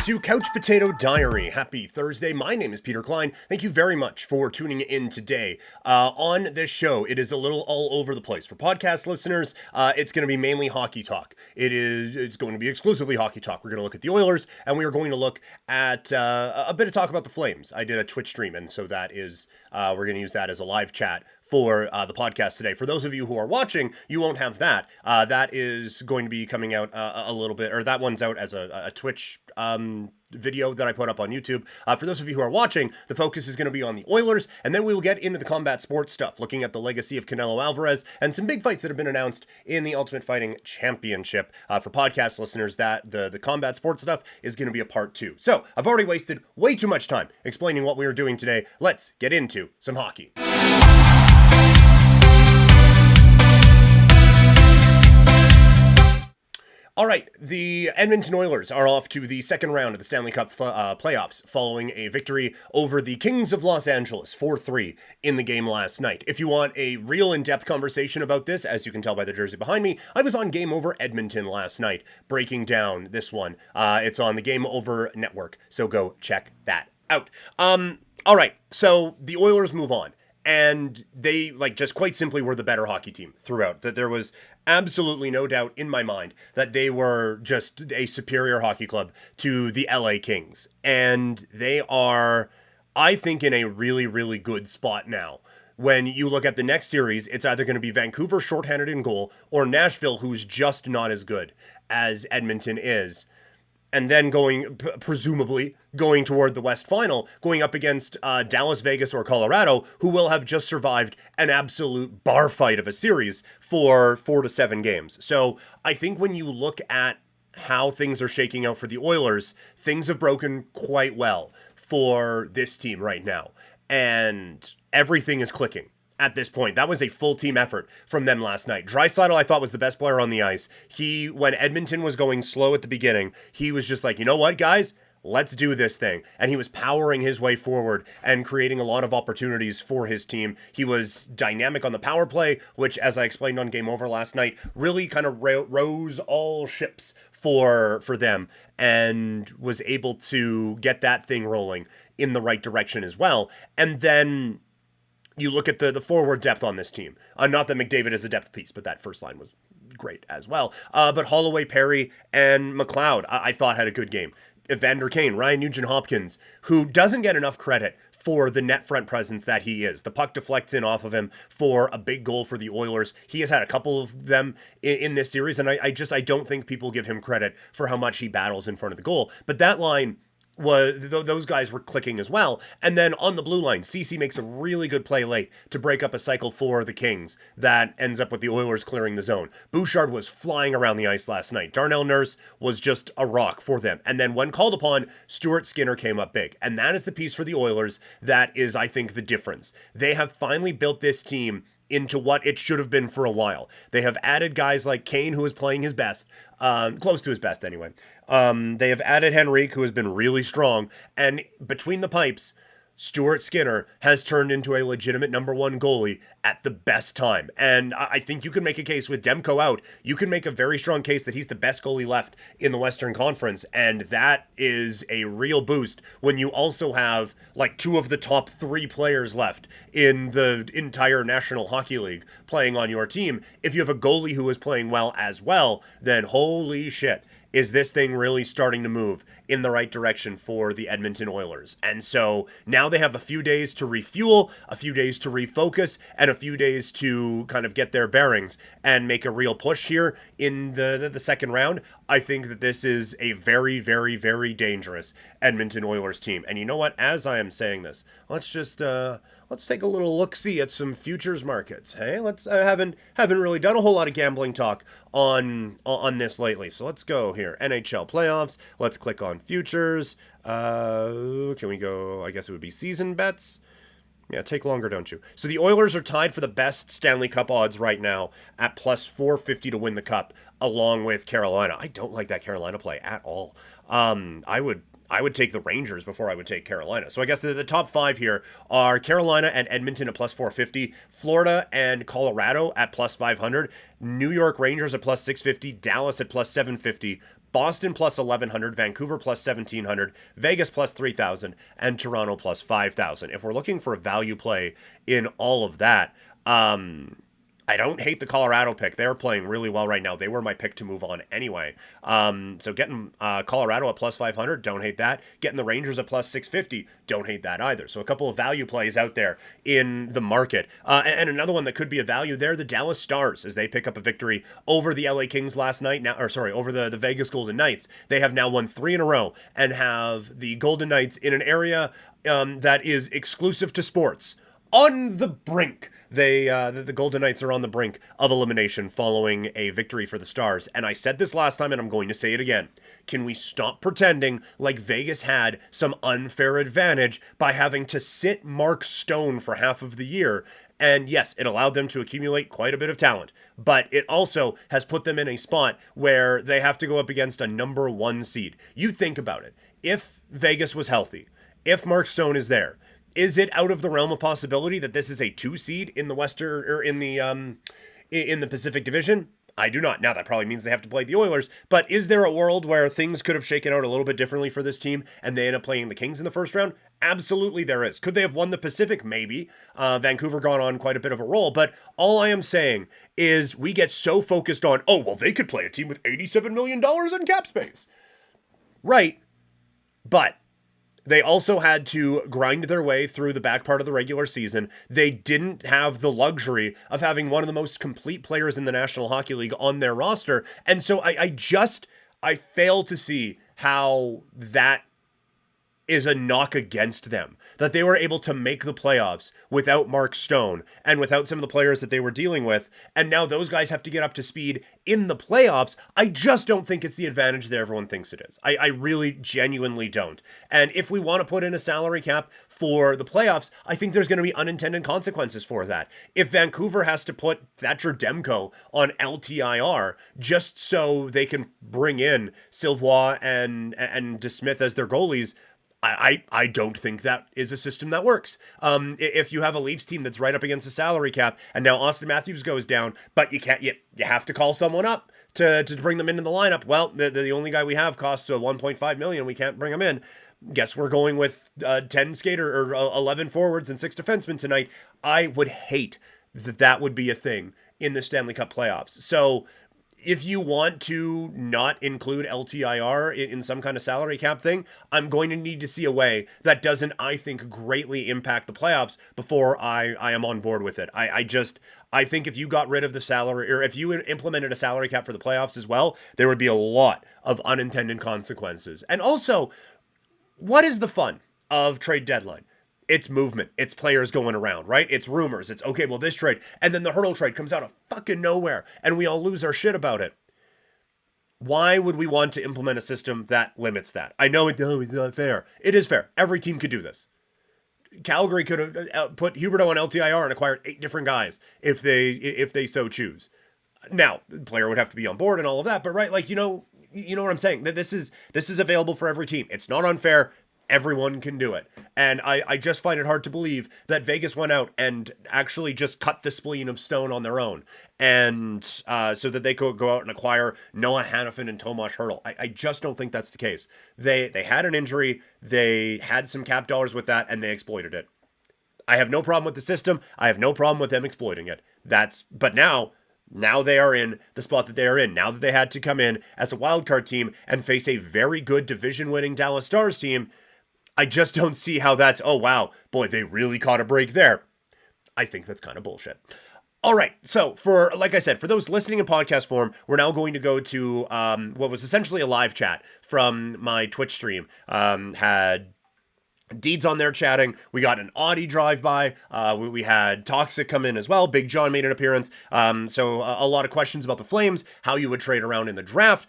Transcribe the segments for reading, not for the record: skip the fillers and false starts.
to Couch Potato Diary. Happy Thursday. My name is Peter Klein. Thank you very much for tuning in today. On this show, it is a little all over the place. For podcast listeners, it's going to be mainly hockey talk. It's going to be exclusively hockey talk. We're going to look at the Oilers, and we are going to look at a bit of talk about the Flames. I did a Twitch stream, and so that is we're going to use that as a live chat for the podcast today. For those of you who are watching, you won't have that. That is going to be coming out a little bit, or that one's out as a Twitch video that I put up on YouTube. For those of you who are watching, the focus is going to be on the Oilers, and then we will get into the combat sports stuff, looking at the legacy of Canelo Alvarez and some big fights that have been announced in the Ultimate Fighting Championship. For podcast listeners, that the combat sports stuff is going to be a part 2. So I've already wasted way too much time explaining what we are doing today. Let's get into some hockey. All right, the Edmonton Oilers are off to the second round of the Stanley Cup Playoffs following a victory over the Kings of Los Angeles, 4-3 in the game last night. If you want a real in-depth conversation about this, as you can tell by the jersey behind me, I was on Game Over Edmonton last night breaking down this one. It's on the Game Over Network, so go check that out. All right, so the Oilers move on. And they, just quite simply were the better hockey team throughout. That there was absolutely no doubt in my mind that they were just a superior hockey club to the LA Kings. And they are, I think, in a really, really good spot now. When you look at the next series, it's either going to be Vancouver shorthanded in goal or Nashville, who's just not as good as Edmonton is. And then presumably going toward the West Final, going up against Dallas, Vegas, or Colorado, who will have just survived an absolute bar fight of a series for 4 to 7 games. So I think when you look at how things are shaking out for the Oilers, things have broken quite well for this team right now. And everything is clicking. At this point, that was a full team effort from them last night. Draisaitl, I thought, was the best player on the ice. When Edmonton was going slow at the beginning, he was just like, you know what, guys? Let's do this thing. And he was powering his way forward and creating a lot of opportunities for his team. He was dynamic on the power play, which, as I explained on Game Over last night, really kind of rose all ships for them and was able to get that thing rolling in the right direction as well. And then you look at the forward depth on this team. Not that McDavid is a depth piece, but that first line was great as well. But Holloway, Perry, and McLeod, I thought had a good game. Evander Kane, Ryan Nugent-Hopkins, who doesn't get enough credit for the net front presence that he is. The puck deflects in off of him for a big goal for the Oilers. He has had a couple of them in this series, and I don't think people give him credit for how much he battles in front of the goal. But that line, those guys were clicking as well. And then on the blue line, CeCe makes a really good play late to break up a cycle for the Kings that ends up with the Oilers clearing the zone. Bouchard was flying around the ice last night. Darnell Nurse was just a rock for them. And then when called upon, Stuart Skinner came up big. And that is the piece for the Oilers that is, I think, the difference. They have finally built this team into what it should have been for a while. They have added guys like Kane, who is playing his best, close to his best anyway. They have added Henrique, who has been really strong, and between the pipes, Stuart Skinner has turned into a legitimate number one goalie at the best time. And I think you can make a case with Demko out. You can make a very strong case that he's the best goalie left in the Western Conference. And that is a real boost when you also have 2 of the top 3 players left in the entire National Hockey League playing on your team. If you have a goalie who is playing well as well, then holy shit. Is this thing really starting to move in the right direction for the Edmonton Oilers? And so now they have a few days to refuel, a few days to refocus, and a few days to kind of get their bearings and make a real push here in the second round. I think that this is a very, very, very dangerous Edmonton Oilers team. And you know what? As I am saying this, let's take a little look-see at some futures markets. Hey, I haven't really done a whole lot of gambling talk on this lately. So let's go here. NHL playoffs. Let's click on futures. Can we go? I guess it would be season bets. Yeah, take longer, don't you? So the Oilers are tied for the best Stanley Cup odds right now at plus 450 to win the cup, along with Carolina. I don't like that Carolina play at all. I would I would take the Rangers before I would take Carolina. So I guess the top five here are Carolina and Edmonton at plus 450, Florida and Colorado at plus 500, New York Rangers at plus 650, Dallas at plus 750, Boston plus 1,100, Vancouver plus 1,700, Vegas plus 3,000, and Toronto plus 5,000. If we're looking for a value play in all of that, I don't hate the Colorado pick. They're playing really well right now. They were my pick to move on anyway. So getting Colorado at plus 500, don't hate that. Getting the Rangers at plus 650, don't hate that either. So a couple of value plays out there in the market. And another one that could be a value there, the Dallas Stars, as they pick up a victory over the LA Kings last night. Over the Vegas Golden Knights. They have now won 3 in a row and have the Golden Knights in an area that is exclusive to sports. On the brink. The Golden Knights are on the brink of elimination following a victory for the Stars. And I said this last time and I'm going to say it again. Can we stop pretending like Vegas had some unfair advantage by having to sit Mark Stone for half of the year? And yes, it allowed them to accumulate quite a bit of talent, but it also has put them in a spot where they have to go up against a number 1 seed. You think about it. If Vegas was healthy, if Mark Stone is there, is it out of the realm of possibility that this is a 2 seed in the Western or in the Pacific Division? I do not. Now that probably means they have to play the Oilers, but is there a world where things could have shaken out a little bit differently for this team and they end up playing the Kings in the first round? Absolutely there is. Could they have won the Pacific? Maybe. Vancouver gone on quite a bit of a roll, but all I am saying is we get so focused on, oh, well, they could play a team with $87 million in cap space. Right, but they also had to grind their way through the back part of the regular season. They didn't have the luxury of having one of the most complete players in the National Hockey League on their roster. And so I fail to see how that is a knock against them, that they were able to make the playoffs without Mark Stone and without some of the players that they were dealing with. And now those guys have to get up to speed in the playoffs. I just don't think it's the advantage that everyone thinks it is. I really genuinely don't. And if we want to put in a salary cap for the playoffs, I think there's going to be unintended consequences for that. If Vancouver has to put Thatcher Demko on LTIR just so they can bring in Sylvain and DeSmith as their goalies, I don't think that is a system that works. If you have a Leafs team that's right up against the salary cap, and now Austin Matthews goes down, but you have to call someone up to bring them into the lineup. Well, the only guy we have costs $1.5 million. We can't bring him in. Guess we're going with 10 skater or 11 forwards and 6 defensemen tonight. I would hate that would be a thing in the Stanley Cup playoffs. So if you want to not include LTIR in some kind of salary cap thing, I'm going to need to see a way that doesn't, I think, greatly impact the playoffs before I am on board with it. I think if you got rid of the salary, or if you implemented a salary cap for the playoffs as well, there would be a lot of unintended consequences. And also, what is the fun of trade deadline? It's movement. It's players going around, right? It's rumors. It's, okay, well, this trade. And then the Hurdle trade comes out of fucking nowhere, and we all lose our shit about it. Why would we want to implement a system that limits that? I know it's not fair. It is fair. Every team could do this. Calgary could have put Huberdeau on LTIR and acquired 8 different guys if they so choose. Now, the player would have to be on board and all of that, but right, like, you know what I'm saying? That this is available for every team. It's not unfair. Everyone can do it. And I just find it hard to believe that Vegas went out and actually just cut the spleen of Stone on their own. And so that they could go out and acquire Noah Hannafin and Tomas Hertl. I just don't think that's the case. They had an injury. They had some cap dollars with that, and they exploited it. I have no problem with the system. I have no problem with them exploiting it. But now they are in the spot that they are in. Now that they had to come in as a wildcard team and face a very good division-winning Dallas Stars team, I just don't see how that's, oh, wow, boy, they really caught a break there. I think that's kind of bullshit. All right, so like I said, for those listening in podcast form, we're now going to go to what was essentially a live chat from my Twitch stream. Had Deeds on there chatting. We got an Audi drive-by. We had Toxic come in as well. Big John made an appearance. So a lot of questions about the Flames, how you would trade around in the draft.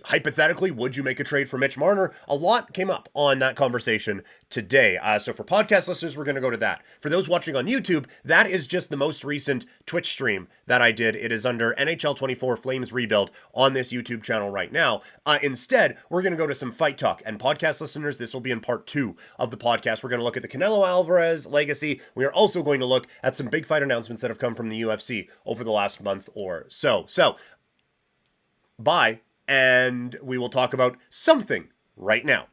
Hypothetically, would you make a trade for Mitch Marner? A lot came up on that conversation today. So for podcast listeners, we're going to go to that. For those watching on YouTube, that is just the most recent Twitch stream that I did. It is under NHL 24 Flames Rebuild on this YouTube channel right now. Instead, we're going to go to some fight talk. And podcast listeners, this will be in part 2 of the podcast. We're going to look at the Canelo Alvarez legacy. We are also going to look at some big fight announcements that have come from the UFC over the last month or so. So, bye, and we will talk about something right now.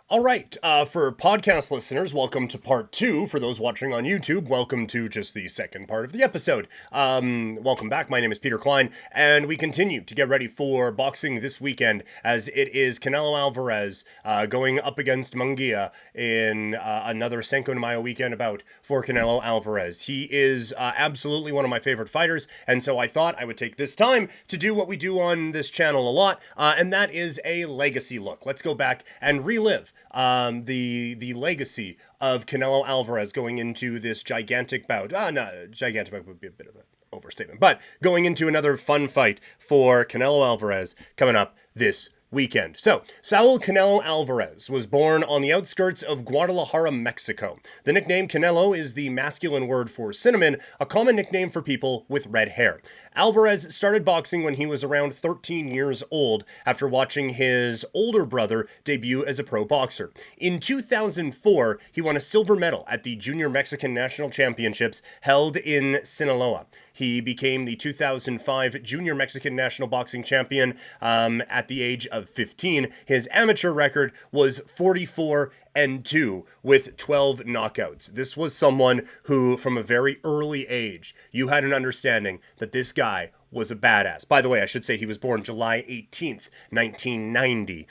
All right, for podcast listeners, welcome to part 2. For those watching on YouTube, welcome to just the second part of the episode. Welcome back. My name is Peter Klein, and we continue to get ready for boxing this weekend, as it is Canelo Alvarez going up against Munguia in another Cinco de Mayo weekend bout for Canelo Alvarez. He is absolutely one of my favorite fighters, and so I thought I would take this time to do what we do on this channel a lot, and that is a legacy look. Let's go back and relive the legacy of Canelo Alvarez going into this gigantic bout. No, gigantic bout would be a bit of an overstatement, but going into another fun fight for Canelo Alvarez coming up this weekend. So, Saul Canelo Alvarez was born on the outskirts of Guadalajara, Mexico. The nickname Canelo is the masculine word for cinnamon, a common nickname for people with red hair. Alvarez started boxing when he was around 13 years old after watching his older brother debut as a pro boxer. In 2004, he won a silver medal at the Junior Mexican National Championships held in Sinaloa. He became the 2005 Junior Mexican National Boxing Champion at the age of 15. His amateur record was 44-2 with 12 knockouts. This was someone who, from a very early age, you had an understanding that this guy was a badass. By the way, I should say he was born July 18th, 1990.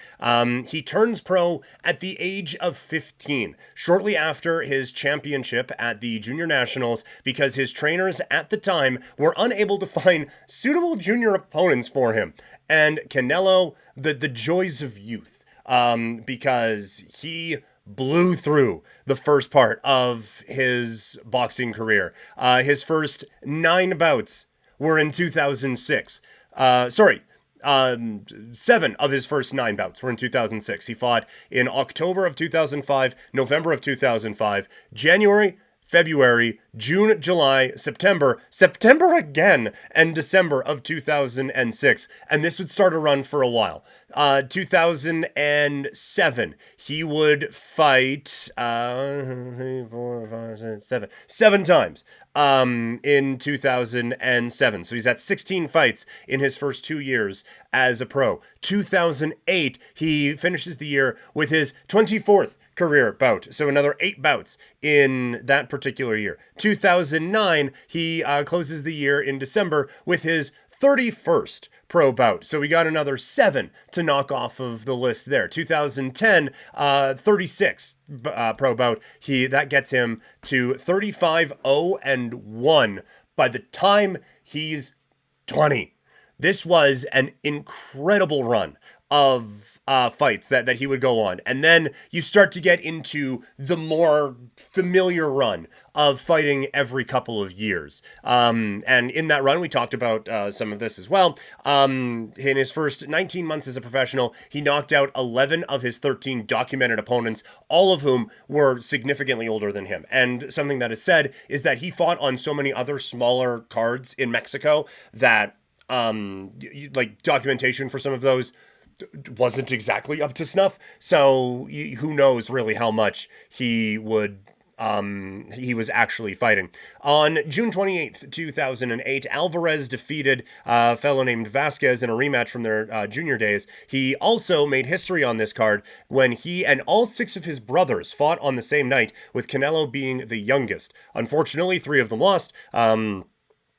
He turns pro at the age of 15, shortly after his championship at the Junior Nationals, because his trainers at the time were unable to find suitable junior opponents for him. And Canelo, the joys of youth, because he blew through the first part of his boxing career. His first 9 bouts were in 2006. 7 of his first 9 bouts were in 2006. He fought in October of 2005, November of 2005, January, February, June, July, September again, and December of 2006. And this would start a run for a while. 2007, he would fight 7 times in 2007. So he's at 16 fights in his first 2 years as a pro. 2008, he finishes the year with his 24th career bout. So another 8 bouts in that particular year. 2009, he closes the year in December with his 31st pro bout. So we got another 7 to knock off of the list there. 2010, 36 pro bout. That gets him to 35-0-1 by the time he's 20. This was an incredible run of fights that he would go on. And then you start to get into the more familiar run of fighting every couple of years. And in that run, we talked about some of this as well. In his first 19 months as a professional, he knocked out 11 of his 13 documented opponents, all of whom were significantly older than him. And something that is said is that he fought on so many other smaller cards in Mexico that like documentation for some of those wasn't exactly up to snuff. So who knows really how much he was actually fighting. On June 28th, 2008, Alvarez defeated a fellow named Vasquez in a rematch from their junior days. He also made history on this card when he and all 6 of his brothers fought on the same night, with Canelo being the youngest. Unfortunately, 3 of them lost.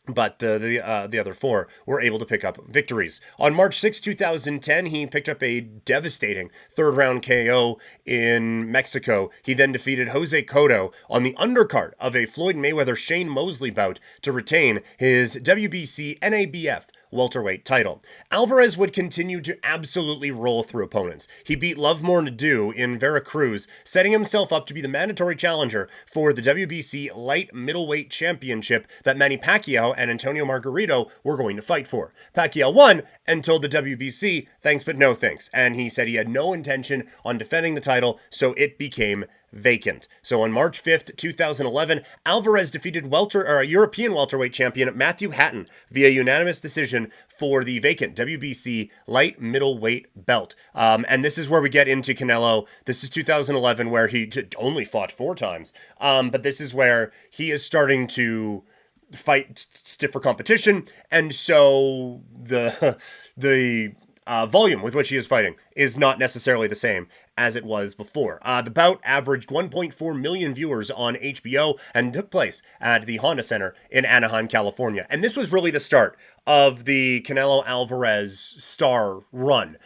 But the other 4 were able to pick up victories. On March 6, 2010, he picked up a devastating 3rd-round KO in Mexico. He then defeated Jose Cotto on the undercard of a Floyd Mayweather-Shane Mosley bout to retain his WBC NABF welterweight title. Alvarez would continue to absolutely roll through opponents. He beat Lovemore Nadeau in Veracruz, setting himself up to be the mandatory challenger for the WBC light middleweight championship that Manny Pacquiao and Antonio Margarito were going to fight for. Pacquiao won and told the WBC, thanks but no thanks, and he said he had no intention on defending the title, so it became vacant. So on March 5th, 2011, Alvarez defeated European welterweight champion Matthew Hatton via unanimous decision for the vacant WBC light middleweight belt. And this is where we get into Canelo. This is 2011, where he only fought 4 times. But this is where he is starting to fight stiffer competition, and so the volume with which he is fighting is not necessarily the same as it was before. The bout averaged 1.4 million viewers on HBO and took place at the Honda Center in Anaheim, California. And this was really the start of the Canelo Alvarez star run.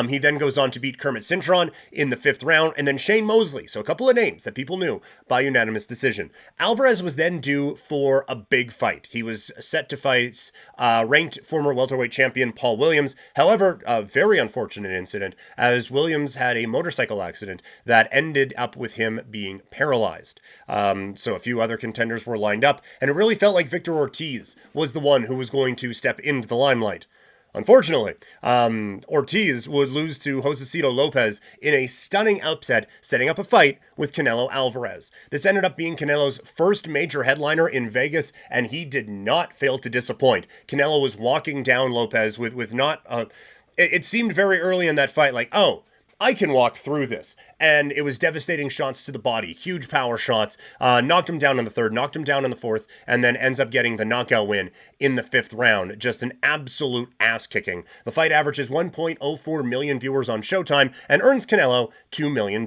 He then goes on to beat Kermit Cintron in the 5th round, and then Shane Mosley. So a couple of names that people knew by unanimous decision. Alvarez was then due for a big fight. He was set to fight ranked former welterweight champion Paul Williams. However, a very unfortunate incident, as Williams had a motorcycle accident that ended up with him being paralyzed. So a few other contenders were lined up, and it really felt like Victor Ortiz was the one who was going to step into the limelight. Unfortunately, Ortiz would lose to Josecito Lopez in a stunning upset, setting up a fight with Canelo Alvarez. This ended up being Canelo's first major headliner in Vegas, and he did not fail to disappoint. Canelo was walking down Lopez with not... It seemed very early in that fight like, oh, I can walk through this. And it was devastating shots to the body, huge power shots, knocked him down in the 3rd, knocked him down in the 4th, and then ends up getting the knockout win in the 5th round. Just an absolute ass kicking. The fight averages 1.04 million viewers on Showtime and earns Canelo $2 million.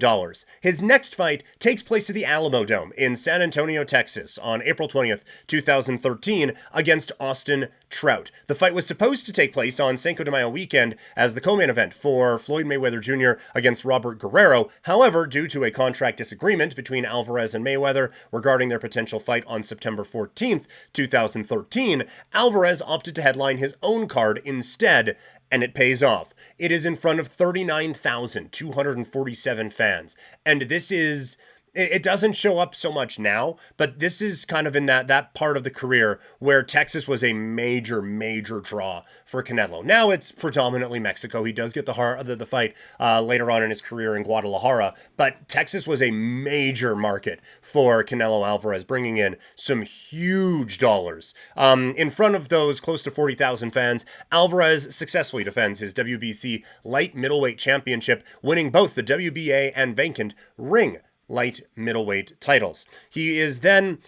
His next fight takes place at the Alamo Dome in San Antonio, Texas on April 20th, 2013 against Austin Trout. The fight was supposed to take place on Cinco de Mayo weekend as the co-main event for Floyd Mayweather Jr. against Robert Guerrero. However, due to a contract disagreement between Alvarez and Mayweather regarding their potential fight on September 14th, 2013, Alvarez opted to headline his own card instead, and it pays off. It is in front of 39,247 fans, and this is... It doesn't show up so much now, but this is kind of in that part of the career where Texas was a major, major draw for Canelo. Now it's predominantly Mexico. He does get the fight later on in his career in Guadalajara, but Texas was a major market for Canelo Alvarez, bringing in some huge dollars. In front of those close to 40,000 fans, Alvarez successfully defends his WBC light middleweight championship, winning both the WBA and vacant ring light middleweight titles. He is then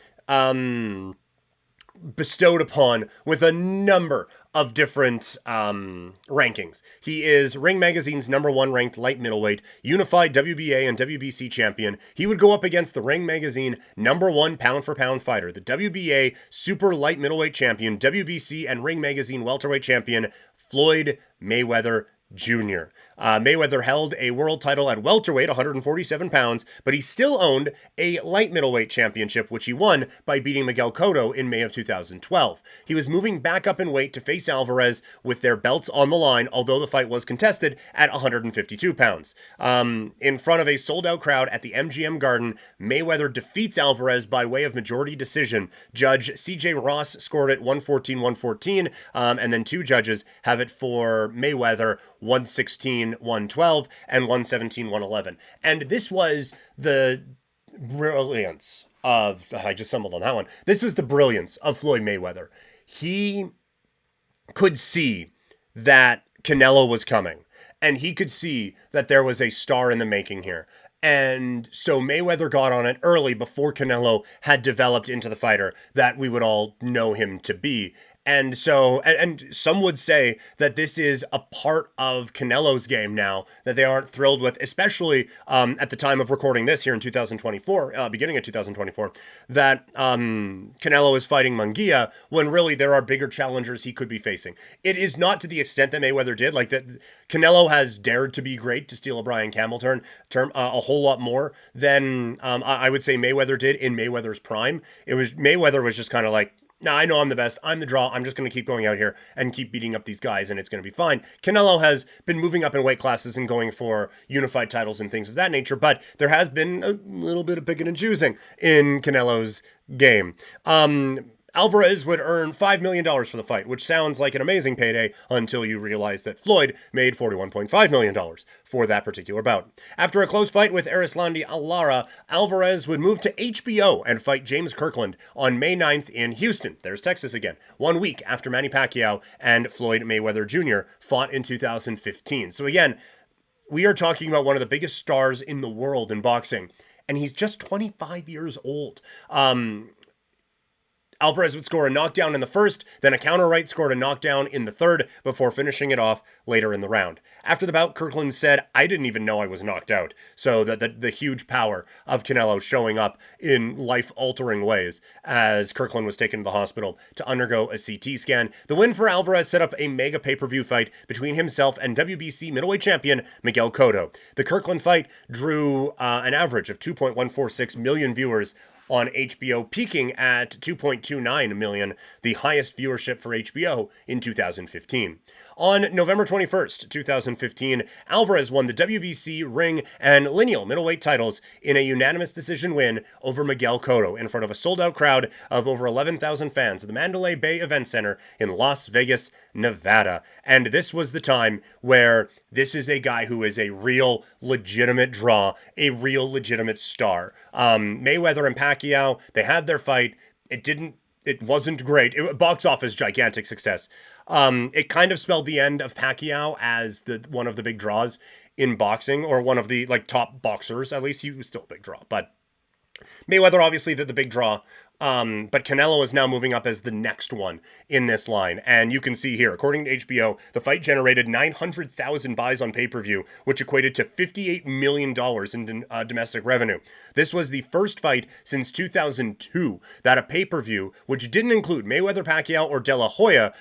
bestowed upon with a number of different rankings. He is Ring Magazine's #1 ranked light middleweight, unified WBA and WBC champion. He would go up against the Ring Magazine #1 pound-for-pound fighter, the WBA super light middleweight champion, WBC and Ring Magazine welterweight champion, Floyd Mayweather Jr. Mayweather held a world title at welterweight, 147 pounds, but he still owned a light middleweight championship, which he won by beating Miguel Cotto in May of 2012. He was moving back up in weight to face Alvarez with their belts on the line, although the fight was contested at 152 pounds. In front of a sold-out crowd at the MGM Garden, Mayweather defeats Alvarez by way of majority decision. Judge C.J. Ross scored it 114-114, and then 2 judges have it for Mayweather, 116-112 and 117-111. And this was the brilliance of... I just stumbled on that one. This was the brilliance of Floyd Mayweather. He could see that Canelo was coming, and he could see that there was a star in the making here. And so Mayweather got on it early before Canelo had developed into the fighter that we would all know him to be. And so, and some would say that this is a part of Canelo's game now that they aren't thrilled with, especially at the time of recording this here in 2024, beginning of 2024, that Canelo is fighting Munguia when really there are bigger challengers he could be facing. It is not to the extent that Mayweather did, like that Canelo has dared to be great, to steal a Brian Campbell term, a whole lot more than I would say Mayweather did in Mayweather's prime. Mayweather was just kind of like, Now, I know I'm the best. I'm the draw. I'm just going to keep going out here and keep beating up these guys, and it's going to be fine. Canelo has been moving up in weight classes and going for unified titles and things of that nature, but there has been a little bit of picking and choosing in Canelo's game. Alvarez would earn $5 million for the fight, which sounds like an amazing payday until you realize that Floyd made $41.5 million for that particular bout. After a close fight with Arislandi Lara, Alvarez would move to HBO and fight James Kirkland on May 9th in Houston. There's Texas again. 1 week after Manny Pacquiao and Floyd Mayweather Jr. fought in 2015. So again, we are talking about one of the biggest stars in the world in boxing, and he's just 25 years old. Alvarez would score a knockdown in the first, then a counter right scored a knockdown in the third before finishing it off later in the round. After the bout, Kirkland said, "I didn't even know I was knocked out." So the huge power of Canelo showing up in life-altering ways as Kirkland was taken to the hospital to undergo a CT scan. The win for Alvarez set up a mega pay-per-view fight between himself and WBC middleweight champion Miguel Cotto. The Kirkland fight drew an average of 2.146 million viewers on HBO, peaking at 2.29 million, the highest viewership for HBO in 2015. On November 21st, 2015, Alvarez won the WBC ring and lineal middleweight titles in a unanimous decision win over Miguel Cotto in front of a sold-out crowd of over 11,000 fans at the Mandalay Bay Event Center in Las Vegas, Nevada. And this was the time where this is a guy who is a real legitimate draw, a real legitimate star. Mayweather and Pacquiao, they had their fight. It wasn't great. Box office gigantic success. It kind of spelled the end of Pacquiao as one of the big draws in boxing, or one of the top boxers. At least he was still a big draw, but Mayweather obviously the big draw. But Canelo is now moving up as the next one in this line. And you can see here, according to HBO, the fight generated 900,000 buys on pay-per-view, which equated to $58 million in domestic revenue. This was the first fight since 2002 that a pay-per-view, which didn't include Mayweather, Pacquiao, or De La Hoya,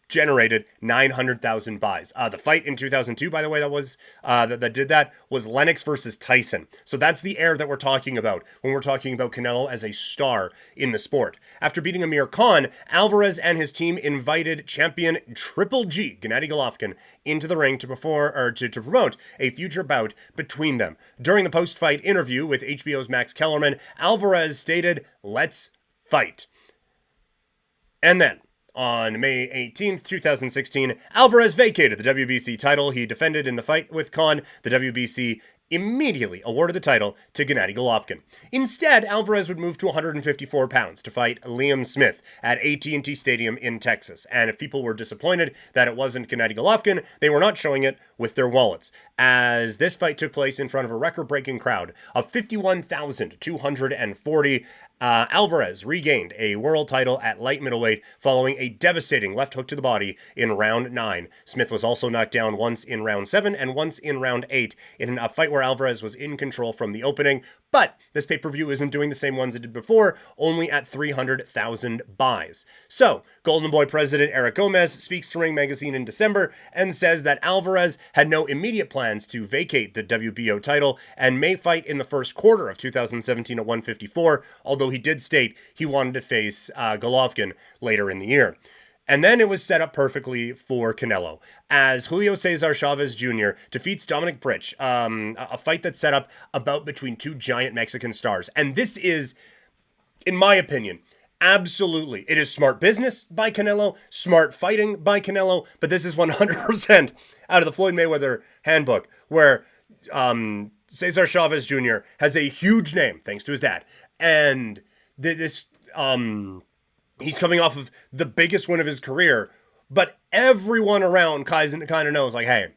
generated 900,000 buys. The fight in 2002, by the way, that did that was Lennox versus Tyson. So that's the air that we're talking about when we're talking about Canelo as a star in the sport. After beating Amir Khan, Alvarez and his team invited champion Triple G, Gennady Golovkin, into the ring to promote a future bout between them. During the post-fight interview with HBO's Max Kellerman, Alvarez stated, "Let's fight." And then, on May 18th, 2016, Alvarez vacated the WBC title he defended in the fight with Khan. The WBC immediately awarded the title to Gennady Golovkin. Instead, Alvarez would move to 154 pounds to fight Liam Smith at AT&T Stadium in Texas. And if people were disappointed that it wasn't Gennady Golovkin, they were not showing it with their wallets, as this fight took place in front of a record-breaking crowd of 51,240. Alvarez regained a world title at light middleweight following a devastating left hook to the body in round 9. Smith was also knocked down once in round 7 and once in round 8 in a fight where Alvarez was in control from the opening. But this pay-per-view isn't doing the same ones it did before, only at 300,000 buys. So, Golden Boy president Eric Gomez speaks to Ring Magazine in December and says that Alvarez had no immediate plans to vacate the WBO title and may fight in the first quarter of 2017 at 154, although he did state he wanted to face Golovkin later in the year. And then it was set up perfectly for Canelo, as Julio Cesar Chavez Jr. defeats Dominic Britch, a fight that's set up about between two giant Mexican stars. And this is, in my opinion, absolutely, it is smart business by Canelo, smart fighting by Canelo, but this is 100% out of the Floyd Mayweather handbook, where Cesar Chavez Jr. has a huge name, thanks to his dad, and he's coming off of the biggest win of his career, but everyone around kind of knows, like, hey,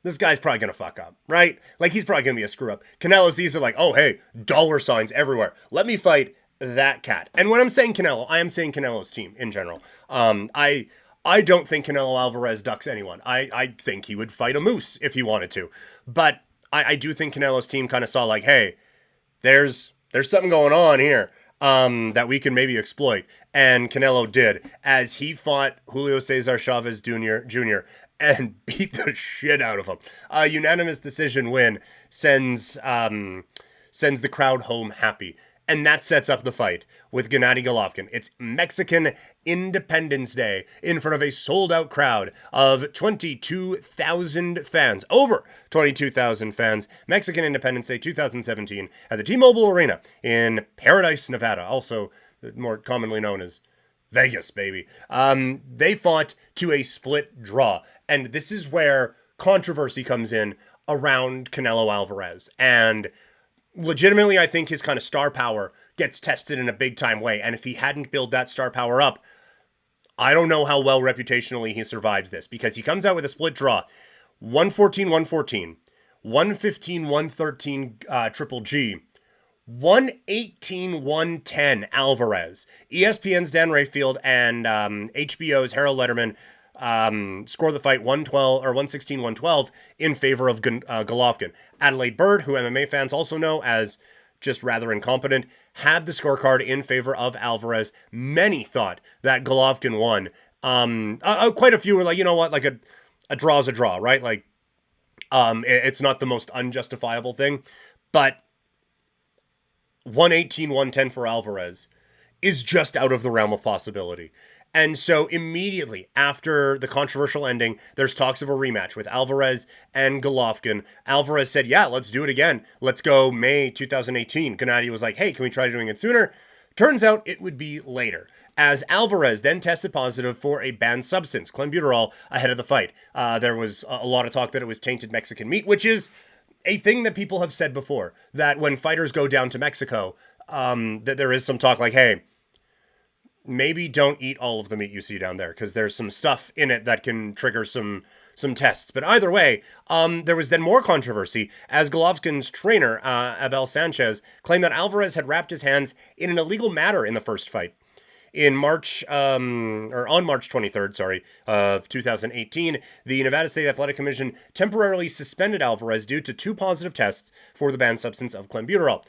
this guy's probably going to fuck up, right? Like, he's probably going to be a screw up. Canelo sees it like, oh, hey, dollar signs everywhere. Let me fight that cat. And when I'm saying Canelo, I am saying Canelo's team in general. I don't think Canelo Alvarez ducks anyone. I think he would fight a moose if he wanted to. But I do think Canelo's team kind of saw, like, hey, there's something going on here that we can maybe exploit. And Canelo did, as he fought Julio Cesar Chavez Jr. and beat the shit out of him. A unanimous decision win sends the crowd home happy. And that sets up the fight with Gennady Golovkin. It's Mexican Independence Day in front of a sold-out crowd of 22,000 fans. Over 22,000 fans. Mexican Independence Day 2017 at the T-Mobile Arena in Paradise, Nevada. Also more commonly known as Vegas, baby. They fought to a split draw. And this is where controversy comes in around Canelo Alvarez. And legitimately, I think his kind of star power gets tested in a big time way. And if he hadn't built that star power up, I don't know how well reputationally he survives this, because he comes out with a split draw, 114-114, 115-113 Triple G, 118-110 Alvarez. ESPN's Dan Rayfield and HBO's Harold Letterman score the fight 112 or 116-112 in favor of Golovkin. Adelaide Bird, who MMA fans also know as just rather incompetent, had the scorecard in favor of Alvarez. Many thought that Golovkin won. Quite a few were like, you know what, like a draw's a draw, right? Like, it's not the most unjustifiable thing, but 118-110 for Alvarez is just out of the realm of possibility. And so immediately after the controversial ending, there's talks of a rematch with Alvarez and Golovkin. Alvarez said, yeah, let's do it again. Let's go May 2018. Gennady was like, hey, can we try doing it sooner? Turns out it would be later, as Alvarez then tested positive for a banned substance, clenbuterol, ahead of the fight. There was a lot of talk that it was tainted Mexican meat, which is a thing that people have said before, that when fighters go down to Mexico, that there is some talk like, hey, maybe don't eat all of the meat you see down there, because there's some stuff in it that can trigger some tests. But either way, there was then more controversy as Golovkin's trainer, Abel Sanchez, claimed that Alvarez had wrapped his hands in an illegal matter in the first fight. On March 23rd, of 2018, the Nevada State Athletic Commission temporarily suspended Alvarez due to 2 positive tests for the banned substance of clenbuterol.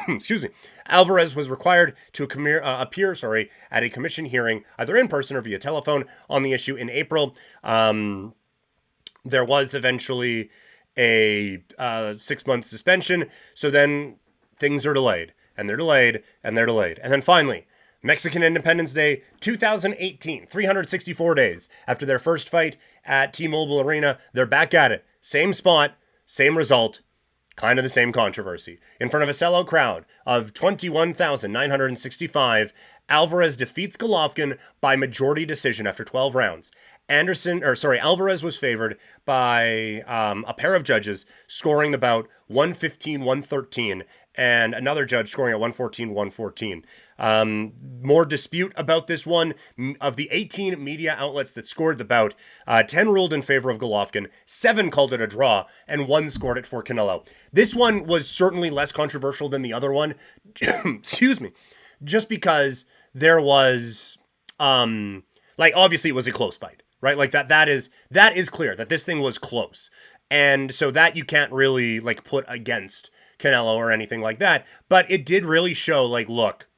Excuse me. Alvarez was required to appear at a commission hearing, either in person or via telephone, on the issue in April. There was eventually a 6-month suspension. So then things are delayed, and they're delayed, and they're delayed. And then finally, Mexican Independence Day 2018, 364 days after their first fight at T-Mobile Arena, they're back at it. Same spot, same result. Kind of the same controversy. In front of a sellout crowd of 21,965, Alvarez defeats Golovkin by majority decision after 12 rounds. Alvarez was favored by a pair of judges scoring the bout 115-113 and another judge scoring at 114-114. More dispute about this one. Of the 18 media outlets that scored the bout, 10 ruled in favor of Golovkin, 7 called it a draw, and 1 scored it for Canelo. This one was certainly less controversial than the other one. Excuse me. Just because there was, obviously it was a close fight, right? Like that is clear that this thing was close. And so that you can't really put against Canelo or anything like that. But it did really show look,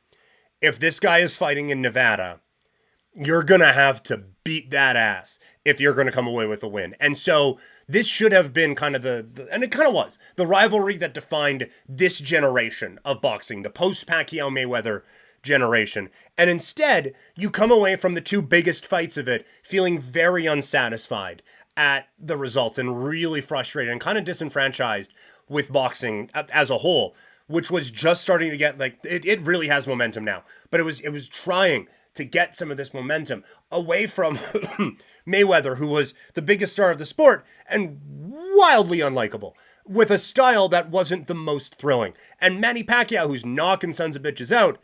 if this guy is fighting in Nevada, you're going to have to beat that ass if you're going to come away with a win. And so this should have been kind of and it kind of was, the rivalry that defined this generation of boxing, the post-Pacquiao-Mayweather generation. And instead, you come away from the 2 biggest fights of it feeling very unsatisfied at the results and really frustrated and kind of disenfranchised with boxing as a whole, which was just starting to get it really has momentum now, but it was trying to get some of this momentum away from Mayweather, who was the biggest star of the sport and wildly unlikable, with a style that wasn't the most thrilling, and Manny Pacquiao, who's knocking sons of bitches out.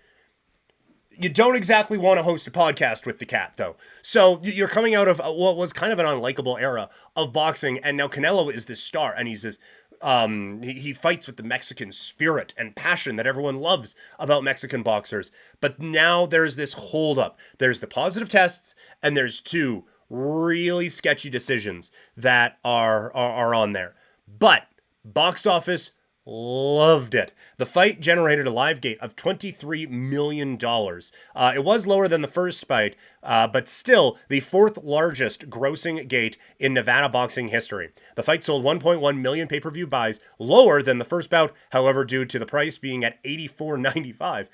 You don't exactly want to host a podcast with the cat, though. So you're coming out of what was kind of an unlikable era of boxing, and now Canelo is this star, and he's this he fights with the Mexican spirit and passion that everyone loves about Mexican boxers. But now there's this holdup. There's the positive tests, and there's 2 really sketchy decisions that are on there. But box office loved it. The fight generated a live gate of $23 million. It was lower than the first fight, but still the fourth largest grossing gate in Nevada boxing history. The fight sold 1.1 million pay-per-view buys, lower than the first bout. However, due to the price being at $84.95,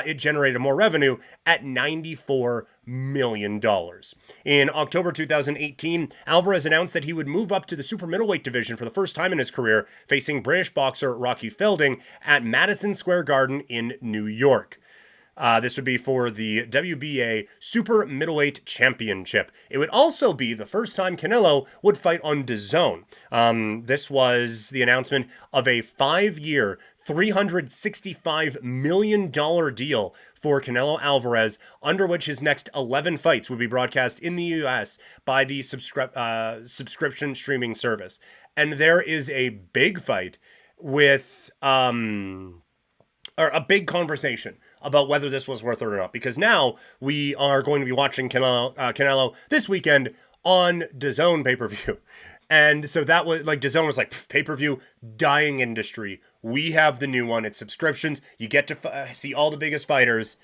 it generated more revenue at $94 million. In October 2018, Alvarez announced that he would move up to the super middleweight division for the first time in his career, facing British boxer Rocky Fielding at Madison Square Garden in New York. This would be for the WBA Super Middleweight Championship. It would also be the first time Canelo would fight on DAZN. This was the announcement of a 5-year, $365 million deal for Canelo Alvarez, under which his next 11 fights would be broadcast in the U.S. by the subscription streaming service. And there is a big fight with, or a big conversation about whether this was worth it or not, because now we are going to be watching Canelo this weekend on DAZN pay-per-view. And so that was like, DAZN was like, pay-per-view, dying industry. We have the new one. It's subscriptions. You get to see all the biggest fighters.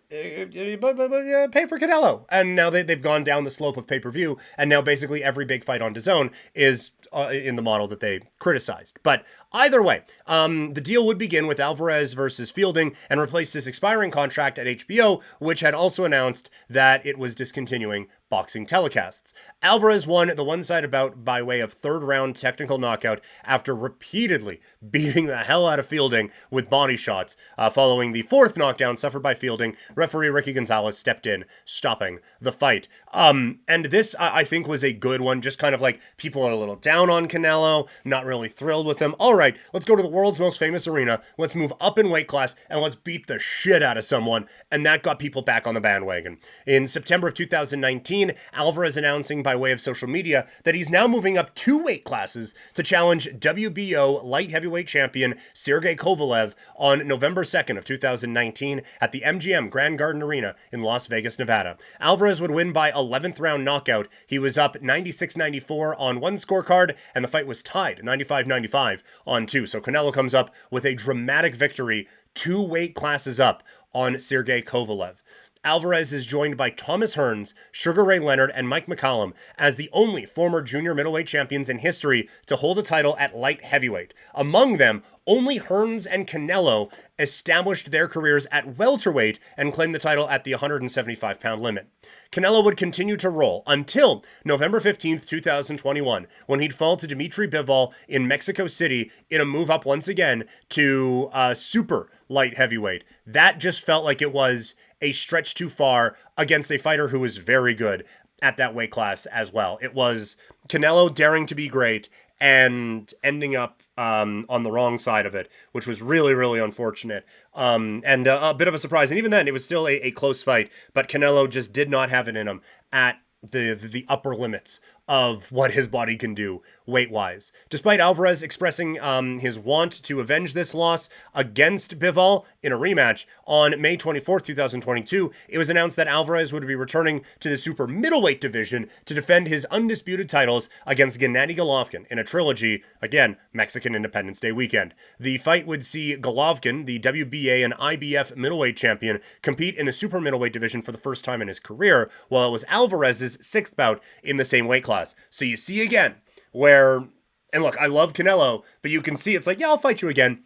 But pay for Canelo. And now they've gone down the slope of pay-per-view, and now basically every big fight on DAZN is in the model that they criticized. But either way, the deal would begin with Alvarez versus Fielding and replace his expiring contract at HBO, which had also announced that it was discontinuing boxing telecasts. Alvarez won the one-sided bout by way of third-round technical knockout after repeatedly beating the hell out of Fielding with body shots. Following the fourth knockdown suffered by Fielding, referee Ricky Gonzalez stepped in, stopping the fight. And this, I think, was a good one. Just kind of like, people are a little down on Canelo, not really thrilled with him. All right, let's go to the world's most famous arena. Let's move up in weight class, and let's beat the shit out of someone. And that got people back on the bandwagon. In September of 2019, Alvarez announcing by way of social media that he's now moving up 2 weight classes to challenge WBO light heavyweight champion Sergey Kovalev on November 2nd of 2019 at the MGM Grand Garden Arena in Las Vegas, Nevada. Alvarez would win by 11th round knockout. He was up 96-94 on one scorecard, and the fight was tied 95-95 on 2. So Canelo comes up with a dramatic victory, 2 weight classes up on Sergey Kovalev. Alvarez is joined by Thomas Hearns, Sugar Ray Leonard, and Mike McCallum as the only former junior middleweight champions in history to hold a title at light heavyweight. Among them, only Hearns and Canelo established their careers at welterweight and claimed the title at the 175-pound limit. Canelo would continue to roll until November 15th, 2021, when he'd fall to Dmitry Bivol in Mexico City in a move up once again to super light heavyweight. That just felt like it was a stretch too far against a fighter who was very good at that weight class as well. It was Canelo daring to be great and ending up on the wrong side of it, which was really, really unfortunate. And a bit of a surprise. And even then, it was still a close fight, but Canelo just did not have it in him at the upper limits of what his body can do weight-wise. Despite Alvarez expressing his want to avenge this loss against Bivol in a rematch on May 24th, 2022, it was announced that Alvarez would be returning to the super middleweight division to defend his undisputed titles against Gennady Golovkin in a trilogy, again, Mexican Independence Day weekend. The fight would see Golovkin, the WBA and IBF middleweight champion, compete in the super middleweight division for the first time in his career, while it was Alvarez's 6th bout in the same weight class. So you see again where, and look, I love Canelo, but you can see it's like, yeah, I'll fight you again.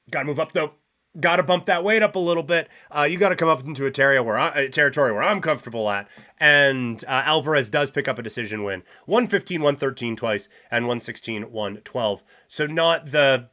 Gotta move up though. Gotta bump that weight up a little bit. You gotta come up into a territory where I'm comfortable at. And Alvarez does pick up a decision win. 115, 113 twice, and 116, 112. So not the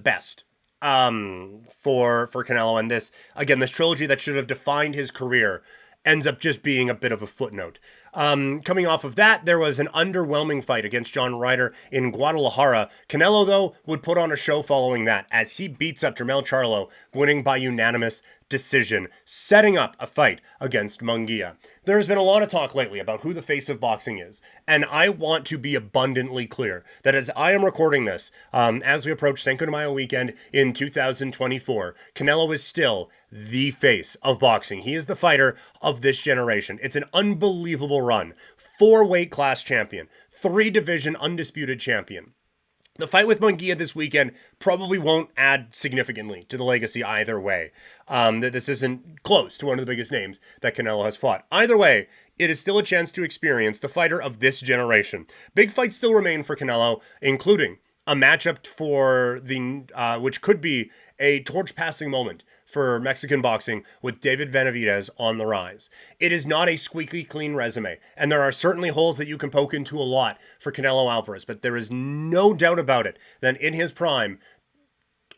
best for Canelo. And this trilogy that should have defined his career ends up just being a bit of a footnote. Coming off of that, there was an underwhelming fight against John Ryder in Guadalajara. Canelo, though, would put on a show following that as he beats up Jermell Charlo, winning by unanimous decision, setting up a fight against Munguia. There has been a lot of talk lately about who the face of boxing is, and I want to be abundantly clear that as I am recording this, as we approach Cinco de Mayo weekend in 2024, Canelo is still the face of boxing. He is the fighter of this generation. It's an unbelievable run. 4 weight class champion, 3 division undisputed champion. The fight with Munguia this weekend probably won't add significantly to the legacy either way. That this isn't close to one of the biggest names that Canelo has fought. Either way, it is still a chance to experience the fighter of this generation. Big fights still remain for Canelo, including a matchup for the which could be a torch passing moment for Mexican boxing with David Benavidez on the rise. It is not a squeaky clean resume, and there are certainly holes that you can poke into a lot for Canelo Alvarez, but there is no doubt about it that in his prime,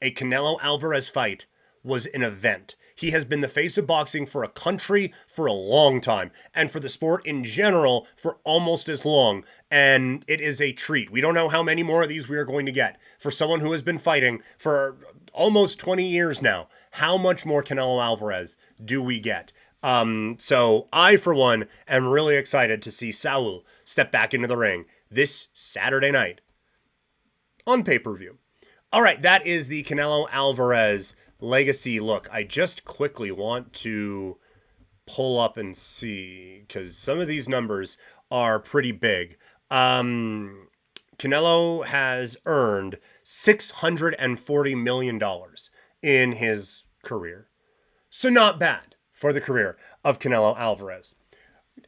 a Canelo Alvarez fight was an event. He has been the face of boxing for a country for a long time, and for the sport in general for almost as long, and it is a treat. We don't know how many more of these we are going to get. For someone who has been fighting for almost 20 years now, how much more Canelo Alvarez do we get? So I, for one, am really excited to see Saul step back into the ring this Saturday night on pay-per-view. All right, that is the Canelo Alvarez legacy look. I just quickly want to pull up and see, because some of these numbers are pretty big. Canelo has earned $640 million in his career. So not bad for the career of Canelo Alvarez.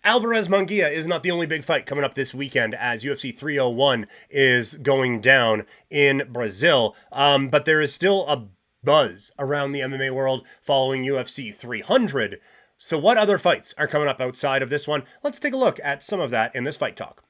Alvarez Munguia is not the only big fight coming up this weekend, as UFC 301 is going down in Brazil. But there is still a buzz around the MMA world following UFC 300. So what other fights are coming up outside of this one? Let's take a look at some of that in this Fight Talk.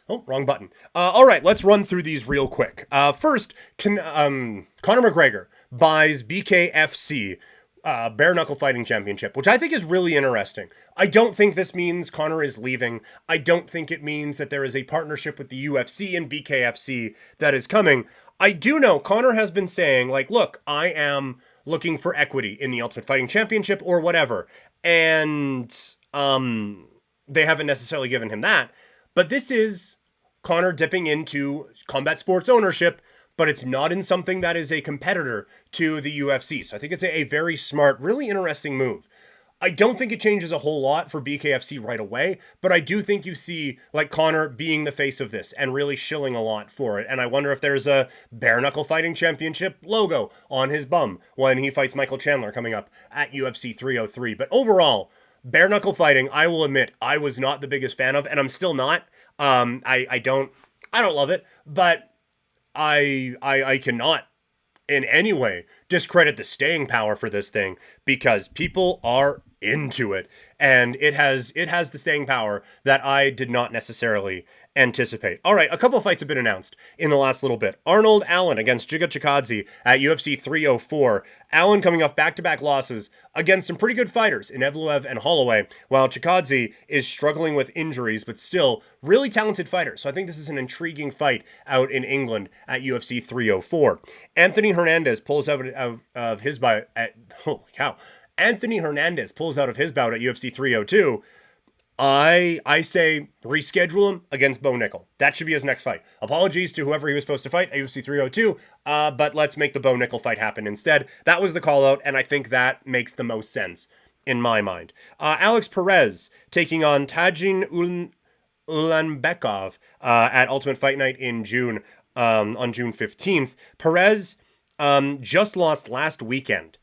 Oh, wrong button. All right, let's run through these real quick. First, Conor McGregor buys BKFC Bare Knuckle Fighting Championship, which I think is really interesting. I don't think this means Conor is leaving. I don't think it means that there is a partnership with the UFC and BKFC that is coming. I do know Conor has been saying, like, look, I am looking for equity in the Ultimate Fighting Championship or whatever. And they haven't necessarily given him that. But this is Conor dipping into combat sports ownership, but it's not in something that is a competitor to the UFC. So I think it's a very smart, really interesting move. I don't think it changes a whole lot for BKFC right away, but I do think you see like Conor being the face of this and really shilling a lot for it. And I wonder if there's a Bare Knuckle Fighting Championship logo on his bum when he fights Michael Chandler coming up at UFC 303. But overall, Bare Knuckle Fighting, I will admit, I was not the biggest fan of, and I'm still not. I don't love it, but I cannot in any way discredit the staying power for this thing, because people are into it, and it has the staying power that I did not necessarily anticipate. All right, a couple of fights have been announced in the last little bit. Arnold Allen against Giga Chikadze at UFC 304. Allen coming off back-to-back losses against some pretty good fighters in Evloev and Holloway, while Chikadze is struggling with injuries, but still really talented fighter. So I think this is an intriguing fight out in England at UFC 304. Anthony Hernandez pulls out of his bout at holy cow. Anthony Hernandez pulls out of his bout at UFC 302. I say reschedule him against Bo Nickel. That should be his next fight. Apologies to whoever he was supposed to fight at UFC 302, but let's make the Bo Nickel fight happen instead. That was the call out, and I think that makes the most sense in my mind. Alex Perez taking on Tajin Ulanbekov at Ultimate Fight Night in June, on June 15th. Perez just lost last weekend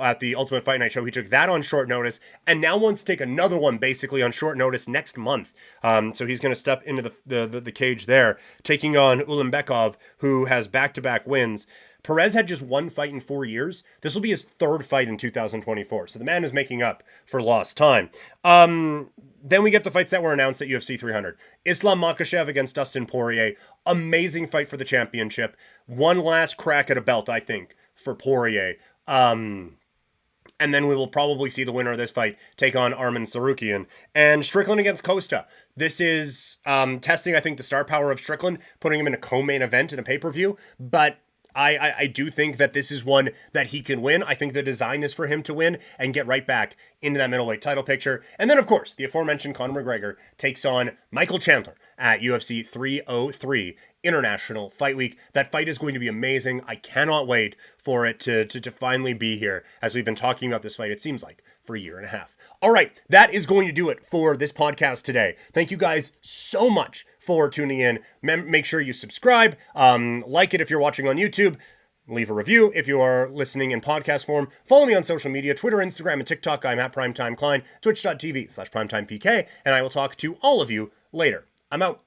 at the Ultimate Fight Night show. He took that on short notice and now wants to take another one basically on short notice next month. So he's going to step into the cage there, taking on Ulanbekov, who has back-to-back wins. Perez had just one fight in 4 years. This will be his third fight in 2024. So the man is making up for lost time. Then we get the fights that were announced at UFC 300. Islam Makhachev against Dustin Poirier. Amazing fight for the championship. One last crack at a belt, I think, for Poirier. And then we will probably see the winner of this fight take on Arman Tsarukyan. And Strickland against Costa. This is testing, I think, the star power of Strickland, putting him in a co-main event in a pay-per-view. But I do think that this is one that he can win. I think the design is for him to win and get right back into that middleweight title picture. And then, of course, the aforementioned Conor McGregor takes on Michael Chandler at UFC 303 International Fight Week. That fight is going to be amazing. I cannot wait for it to finally be here, as we've been talking about this fight, it seems like, for a year and a half. All right, that is going to do it for this podcast today. Thank you guys so much for tuning in. Make sure you subscribe, like it if you're watching on YouTube, leave a review if you are listening in podcast form. Follow me on social media, Twitter, Instagram, and TikTok. I'm at Primetime Klein, twitch.tv/primetimepk, and I will talk to all of you later. I'm out.